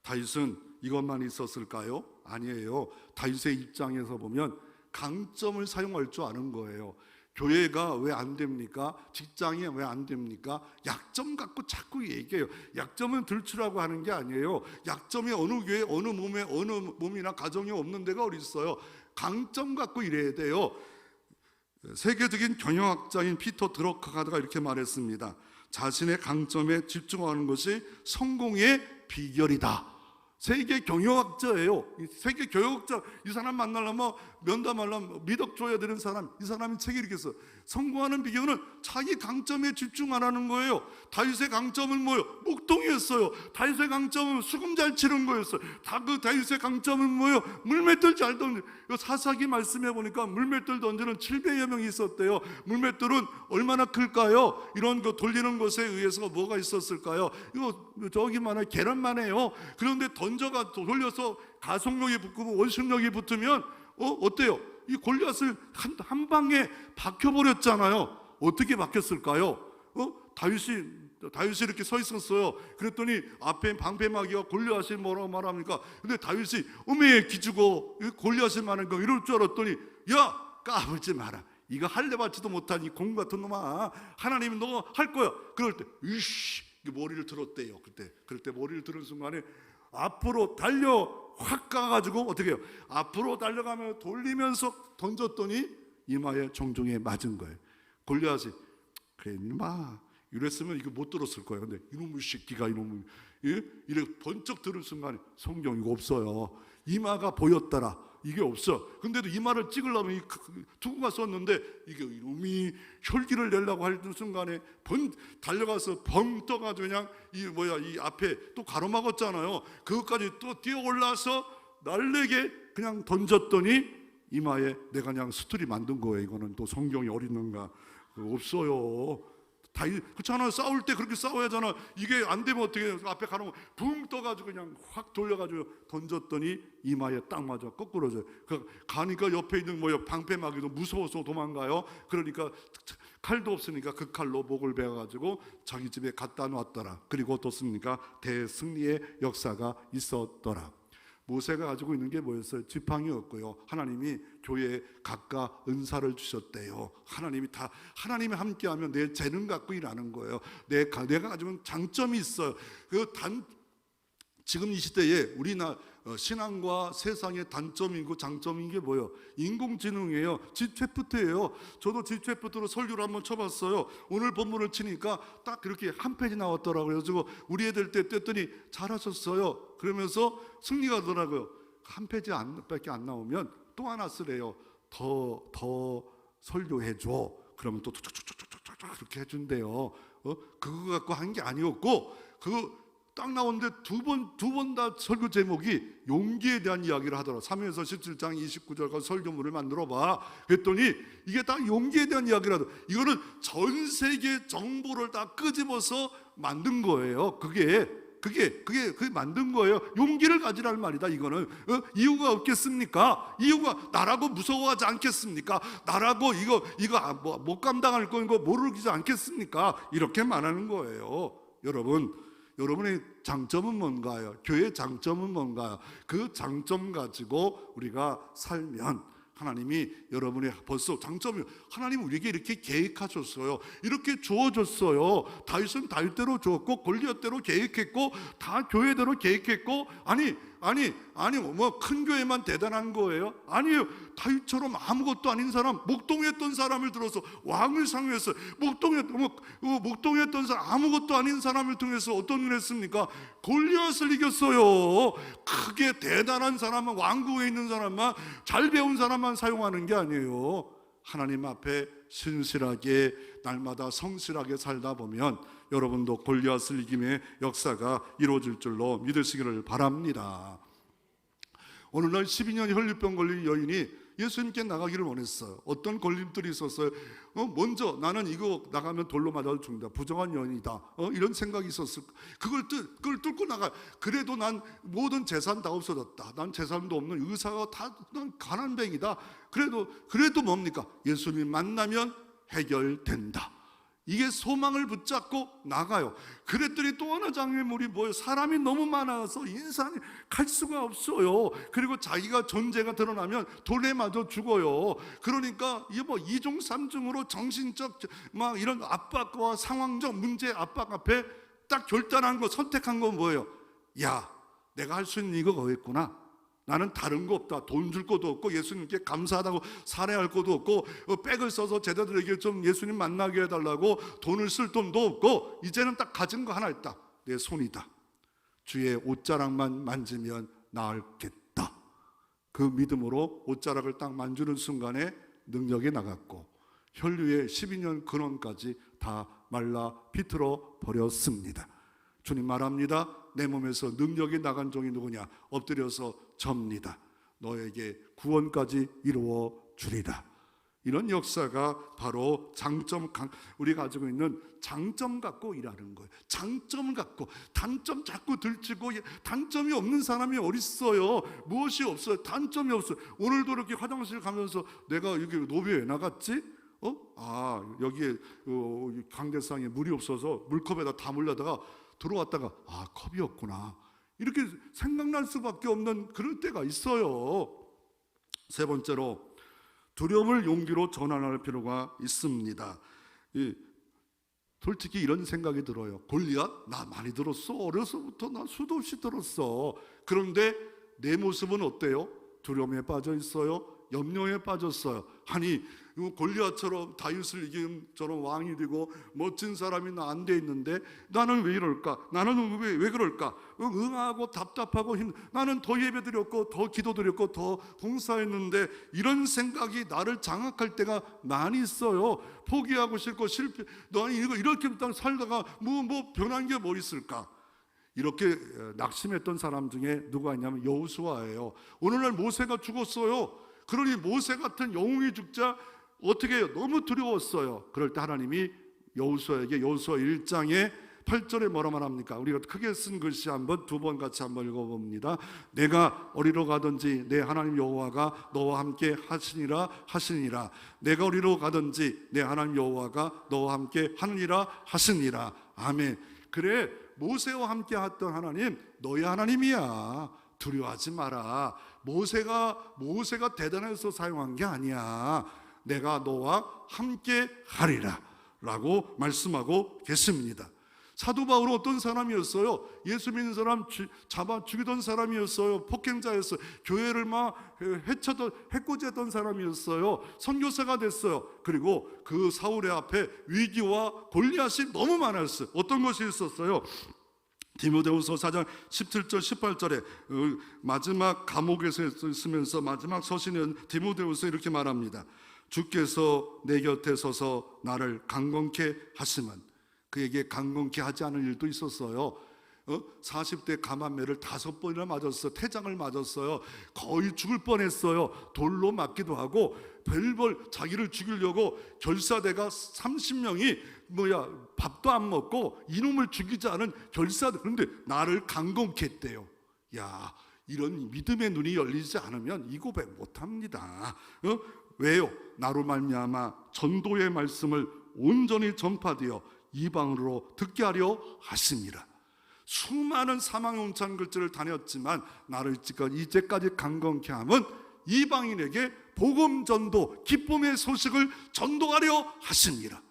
다윗은 이것만 있었을까요? 아니에요. 다윗의 입장에서 보면 강점을 사용할 줄 아는 거예요. 교회가 왜 안 됩니까? 직장이 왜 안 됩니까? 약점 갖고 자꾸 얘기해요. 약점은 들추라고 하는 게 아니에요. 약점이 어느 교회, 어느 몸이나 가정에 없는 데가 어디 있어요. 강점 갖고 일해야 돼요. 세계적인 경영학자인 피터 드러커가드가 이렇게 말했습니다. 자신의 강점에 집중하는 것이 성공의 비결이다. 세계 경영학자예요. 세계 경영학자, 이 사람 만나려면 면담하려면 미덕 줘야 되는 사람, 이 사람이 책에 이렇게 써. 성공하는 비결은 자기 강점에 집중하라는 거예요. 다윗의 강점은 뭐예요? 목동이었어요. 다윗의 강점은 수금 잘 치는 거였어요. 그 다윗의 강점은 뭐예요? 물맷돌 잘 던져. 사사기 말씀해 보니까 물맷돌 던지는 700여 명이 있었대요. 물맷돌은 얼마나 클까요? 이런 거 돌리는 것에 의해서 뭐가 있었을까요? 이거 저기만 해, 계란만 해요. 그런데 던져가 돌려서 가속력이 붙고 원심력이 붙으면 어때요? 이 골리앗을 한 방에 박혀버렸잖아요. 어떻게 박혔을까요? 다윗이 이렇게 서 있었어요. 그랬더니 앞에 방패막이와 골리앗이 뭐라고 말합니까? 근데 다윗이 어메 기죽어 골리앗이 많은 거 이럴 줄 알았더니 야 까불지 마라. 이거 할래 받지도 못한 이 공 같은 놈아. 하나님은 너 할 거야. 그럴 때 으씨 머리를 들었대요. 그럴 때 머리를 들은 순간에 앞으로 달려 확 가가지고 어떻게 해요? 앞으로 달려가며 돌리면서 던졌더니 이마에 정중에 맞은 거예요. 골리앗이 그래 이마 이랬으면 이거 못 들었을 거예요. 근데 이놈의 새끼가 이놈의 이래 번쩍 들은 순간에 성경 이거 없어요. 이마가 보였더라. 이게 없어. 근데도 이마를 찍으려면 두고가 썼는데 이게 이놈이 혈기를 내려고 할 순간에 달려가서 벙 떠가지고 그냥 이 앞에 또 가로막았잖아요. 그것까지 또 뛰어 올라서 날래게 그냥 던졌더니 이마에 내가 그냥 수틀이 만든 거예요. 이거는 또 성경이 어딨는가? 없어요. 그렇잖아. 싸울 때 그렇게 싸워야 하잖아. 이게 안 되면 어떻게 해요? 앞에 가는 거 붕 떠가지고 그냥 확 돌려가지고 던졌더니 이마에 딱 맞아 거꾸로져. 가니까 옆에 있는 방패막이도 무서워서 도망가요. 그러니까 칼도 없으니까 그 칼로 목을 베어가지고 자기 집에 갖다 놨더라. 그리고 어떻습니까? 대승리의 역사가 있었더라. 모세가 가지고 있는 게 뭐였어요? 지팡이였고요. 하나님이 교회에 각각 은사를 주셨대요. 하나님이 함께하면 내 재능 갖고 일하는 거예요. 내가 가지고 있는 장점이 있어요. 지금 이 시대에 우리나라 신앙과 세상의 단점이고 장점인 게 뭐예요? 인공지능이에요. 집체프트예요. 저도 집체프트로 설교를 한번 쳐봤어요. 오늘 본문을 치니까 딱 그렇게 한 페이지 나왔더라고요. 그래서 우리 애들 때 뗐더니 잘하셨어요. 그러면서 승리가 더라고요. 한 페이지 밖에 안 나오면 또 하나 쓰래요. 더 설교해줘. 그러면 또 그렇게 해준대요. 그거 갖고 한 게 아니었고 딱 나오는데 두 번 다 설교 제목이 용기에 대한 이야기를 하더라. 사무엘서 17장 29절까지 설교문을 만들어 봐. 그랬더니 이게 딱 용기에 대한 이야기를 하더라. 이거는 전 세계 정보를 다 끄집어서 만든 거예요. 그게 만든 거예요. 용기를 가지라는 말이다. 이거는 이유가 없겠습니까? 이유가 나라고 무서워하지 않겠습니까? 나라고 이거 못 감당할 거 이거 모르지 않겠습니까? 이렇게 말하는 거예요. 여러분의 장점은 뭔가요? 교회의 장점은 뭔가요? 그 장점 가지고 우리가 살면 하나님이 여러분의 벌써 장점이 하나님 우리에게 이렇게 계획하셨어요. 이렇게 주어졌어요. 다윗은 다윗대로 주었고 골리앗대로 계획했고 다 교회대로 계획했고 아니 뭐 큰 교회만 대단한 거예요? 아니에요. 다윗처럼 아무것도 아닌 사람, 목동했던 사람을 들어서 왕을 상회했어요. 목동했던 사람, 아무것도 아닌 사람을 통해서 어떤 일을 했습니까? 골리앗을 이겼어요. 크게 대단한 사람만, 왕궁에 있는 사람만, 잘 배운 사람만 사용하는 게 아니에요. 하나님 앞에 신실하게 날마다 성실하게 살다 보면 여러분도 골리앗을 이김의 역사가 이루어질 줄로 믿으시기를 바랍니다. 어느 날 12년 혈류병 걸린 여인이 예수님께 나가기를 원했어요. 어떤 걸림돌이 있었어요. 먼저 나는 이거 나가면 돌로 맞아도 죽는다. 부정한 여인이다. 이런 생각이 있었을. 그걸 뚫고 나가. 그래도 난 모든 재산 다 없어졌다. 난 재산도 없는 의사가 난 가난뱅이다. 그래도 뭡니까? 예수님 만나면 해결된다. 이게 소망을 붙잡고 나가요. 그랬더니 또 하나 장애물이 뭐예요? 사람이 너무 많아서 인산이 갈 수가 없어요. 그리고 자기가 존재가 드러나면 돌에 맞아 죽어요. 그러니까 이게 뭐 2중 3중으로 정신적 막 이런 압박과 상황적 문제 압박 앞에 딱 결단한 거 선택한 건 뭐예요? 야, 내가 할 수 있는 이거 뭐겠구나. 나는 다른 거 없다. 돈 줄 것도 없고 예수님께 감사하다고 살해할 것도 없고 백을 써서 제자들에게 좀 예수님 만나게 해달라고 돈을 쓸 돈도 없고 이제는 딱 가진 거 하나 있다. 내 손이다. 주의 옷자락만 만지면 나을겠다. 그 믿음으로 옷자락을 딱 만지는 순간에 능력이 나갔고 혈류의 12년 근원까지 다 말라 비틀어 버렸습니다. 주님 말합니다. 내 몸에서 능력이 나간 종이 누구냐? 엎드려서 접니다. 너에게 구원까지 이루어 주리라. 이런 역사가 바로 우리가 가지고 있는 장점 갖고 일하는 거예요. 장점 갖고 단점 자꾸 들치고 단점이 없는 사람이 어디 있어요? 무엇이 없어요? 단점이 없어요. 오늘도 이렇게 화장실 가면서 내가 여기 노비에 왜 나갔지? 여기에 강대상에 물이 없어서 물컵에다 담으려다가 들어왔다가 컵이었구나. 이렇게 생각날 수밖에 없는 그럴 때가 있어요. 세 번째로 두려움을 용기로 전환할 필요가 있습니다. 솔직히 이런 생각이 들어요. 골리앗 나 많이 들었어. 어려서부터 나 수도 없이 들었어. 그런데 내 모습은 어때요? 두려움에 빠져 있어요. 염려에 빠졌어요. 아니 골리앗처럼 다윗을 이긴 저런 왕이 되고 멋진 사람이 안 돼 있는데 나는 왜 이럴까? 나는 왜 그럴까? 응하고 답답하고 나는 더 예배드렸고 더 기도드렸고 더 봉사했는데 이런 생각이 나를 장악할 때가 많이 있어요. 포기하고 싶고 실패. 너는 이렇게 살다가 뭐 변한 게 뭐 있을까? 이렇게 낙심했던 사람 중에 누가 있냐면 여호수아예요. 오늘날 모세가 죽었어요. 그러니 모세 같은 영웅이 죽자 어떻게 해요? 너무 두려웠어요. 그럴 때 하나님이 여호수아에게 여호수아 1장에 8절에 뭐라 말합니까? 우리가 크게 쓴 글씨 두 번 같이 한번 읽어봅니다. 내가 어디로 가든지 내 하나님 여호와가 너와 함께 하시니라. 내가 어디로 가든지 내 하나님 여호와가 너와 함께 하느니라 하시니라. 아멘. 그래, 모세와 함께 했던 하나님 너희 하나님이야. 두려워하지 마라. 모세가 대단해서 사용한 게 아니야. 내가 너와 함께 하리라 라고 말씀하고 계십니다. 사도 바울은 어떤 사람이었어요? 예수 믿는 사람 잡아 죽이던 사람이었어요. 폭행자였어요. 교회를 막 해코지했던 사람이었어요. 선교사가 됐어요. 그리고 그 사울의 앞에 위기와 골리앗이 너무 많았어요. 어떤 것이 있었어요? 디모데후서 4장 17절 18절에 마지막 감옥에서 있으면서 마지막 서신은 디모데후서 이렇게 말합니다. 주께서 내 곁에 서서 나를 강건케 하시면, 그에게 강건케 하지 않은 일도 있었어요. 40대 감한매를 5번이나 맞았어요. 태장을 맞았어요. 거의 죽을 뻔했어요. 돌로 맞기도 하고 별벌 자기를 죽이려고 결사대가 30명이 밥도 안 먹고 이놈을 죽이지 않은 결사대. 그런데 나를 강건케 했대요. 야, 이런 믿음의 눈이 열리지 않으면 이 고백 못합니다. 왜요? 나로 말미암아 전도의 말씀을 온전히 전파되어 이방으로 듣게 하려 하십니다. 수많은 사망의 온찬 글지를 다녔지만 나를 이제까지 강건케 함은 이방인에게 복음 전도, 기쁨의 소식을 전도하려 하십니다.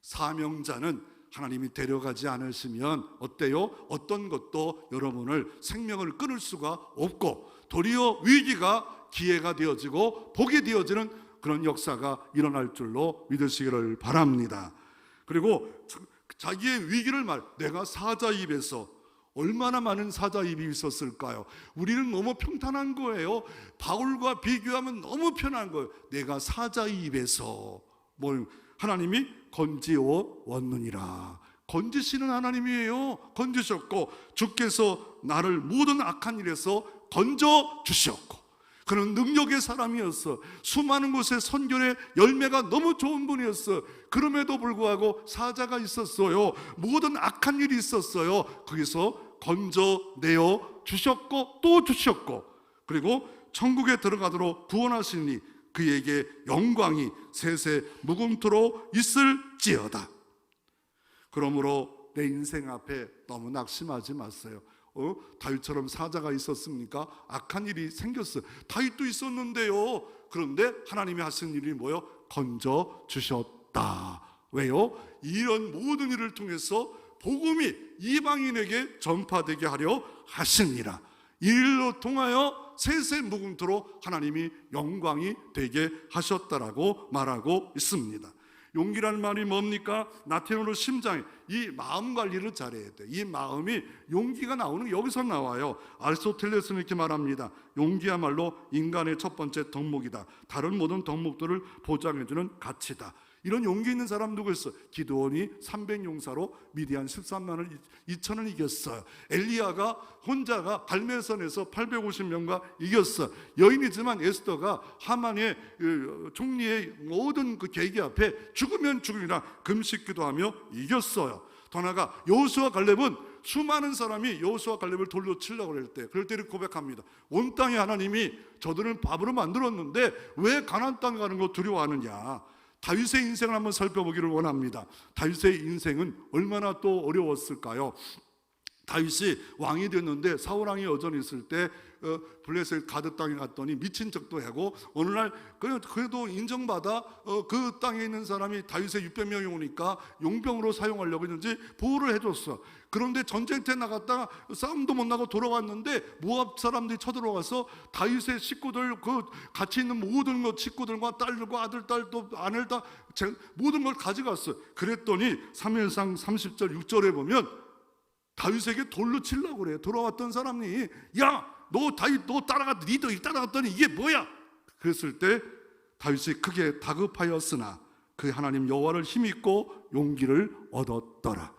사명자는 하나님이 데려가지 않으시면 어때요? 어떤 것도 여러분을 생명을 끊을 수가 없고 도리어 위기가 기회가 되어지고 복이 되어지는 그런 역사가 일어날 줄로 믿으시기를 바랍니다. 그리고 자기의 위기를 내가 사자 입에서 얼마나 많은 사자 입이 있었을까요? 우리는 너무 평탄한 거예요. 바울과 비교하면 너무 편한 거예요. 내가 사자 입에서 하나님이 건지어 왔느니라. 건지시는 하나님이에요. 건지셨고 주께서 나를 모든 악한 일에서 건져 주셨고, 그는 능력의 사람이었어. 수많은 곳에 선교의 열매가 너무 좋은 분이었어. 그럼에도 불구하고 사자가 있었어요. 모든 악한 일이 있었어요. 거기서 건져내어 주셨고 또 주셨고, 그리고 천국에 들어가도록 구원하시니 그에게 영광이 세세 무궁토록 있을지어다. 그러므로 내 인생 앞에 너무 낙심하지 마세요. 다윗처럼 사자가 있었습니까? 악한 일이 생겼어요. 다윗도 있었는데요. 그런데 하나님이 하신 일이 뭐요? 건져 주셨다. 왜요? 이런 모든 일을 통해서 복음이 이방인에게 전파되게 하려 하시니라. 이 일로 통하여 세세 무궁토로 하나님이 영광이 되게 하셨다라고 말하고 있습니다. 용기라는 말이 뭡니까? 나태노로 심장에 이 마음 관리를 잘해야 돼. 이 마음이 용기가 나오는 게 여기서 나와요. 아리스토텔레스는 이렇게 말합니다. 용기야말로 인간의 첫 번째 덕목이다. 다른 모든 덕목들을 보장해주는 가치다. 이런 용기 있는 사람 누구 있어? 기드온이 300용사로 미디안 13만 2천을 이겼어요. 엘리야가 혼자가 갈멜산에서 850명과 이겼어. 여인이지만 에스더가 하만의 총리의 모든 그 계기 앞에 죽으면 죽으리라 금식 기도하며 이겼어요. 더 나아가 여호수아 갈렙은 수많은 사람이 여호수아 갈렙을 돌로 치려고 그럴 때 고백합니다. 온 땅에 하나님이 저들은 밥으로 만들었는데 왜 가나안 땅에 가는 거 두려워하느냐. 다윗의 인생을 한번 살펴보기를 원합니다. 다윗의 인생은 얼마나 또 어려웠을까요? 다윗이 왕이 됐는데 사울 왕이 여전히 있을 때 블레셋 가드 땅에 갔더니 미친 척도 하고 어느 날 그래도 인정받아 그 땅에 있는 사람이 다윗의 600명이 오니까 용병으로 사용하려고 했는지 보호를 해줬어. 그런데 전쟁터에 나갔다가 싸움도 못 나고 돌아왔는데 모압 사람들이 쳐들어와서 다윗의 식구들 그 같이 있는 모든 것 식구들과 딸들과 아들 딸도 아내를 다 모든 걸 가져갔어. 그랬더니 사무엘상 30절 6절에 보면 다윗에게 돌로 치려고 그래요. 돌아왔던 사람이 야 너 다윗 너 따라갔더니 이게 뭐야? 그랬을 때 다윗이 크게 다급하였으나 그 하나님 여호와를 힘입고 용기를 얻었더라.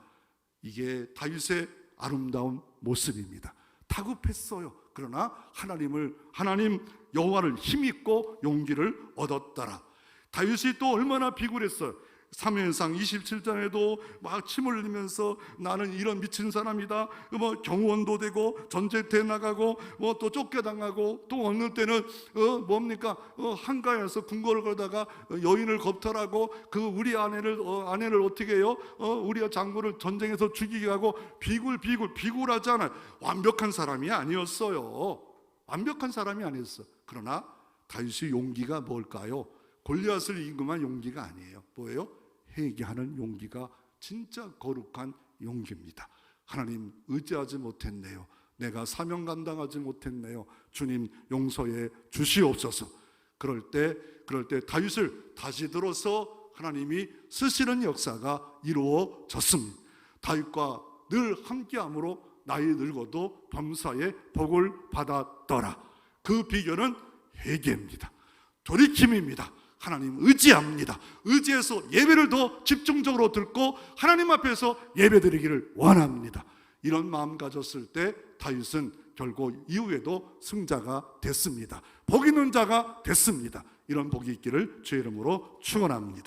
이게 다윗의 아름다운 모습입니다. 다급했어요. 그러나 하나님 여호와를 힘입고 용기를 얻었더라. 다윗이 또 얼마나 비굴했어요. 사무엘상 27장에도 막 침을 흘리면서 나는 이런 미친 사람이다. 뭐 경호원도 되고 전쟁터에 나가고 뭐 또 쫓겨당하고 또 어느 때는 한가에서 궁궐을 걸다가 여인을 겁탈하고 그 우리 아내를 어떻게 해요? 우리 장군을 전쟁에서 죽이게 하고 비굴하잖아요. 완벽한 사람이 아니었어요. 완벽한 사람이 아니었어. 그러나 다윗의 용기가 뭘까요? 골리앗을 이긴 것만 용기가 아니에요. 뭐예요? 회개하는 용기가 진짜 거룩한 용기입니다. 하나님 의지하지 못했네요. 내가 사명 감당하지 못했네요. 주님 용서해 주시옵소서. 그럴 때 다윗을 다시 들어서 하나님이 쓰시는 역사가 이루어졌습니다. 다윗과 늘 함께함으로 나이 늙어도 범사에 복을 받았더라. 그 비결은 회개입니다. 돌이킴입니다. 하나님 의지합니다. 의지해서 예배를 더 집중적으로 듣고 하나님 앞에서 예배드리기를 원합니다. 이런 마음 가졌을 때 다윗은 결국 이후에도 승자가 됐습니다. 복 있는 자가 됐습니다. 이런 복이 있기를 주의 이름으로 축원합니다.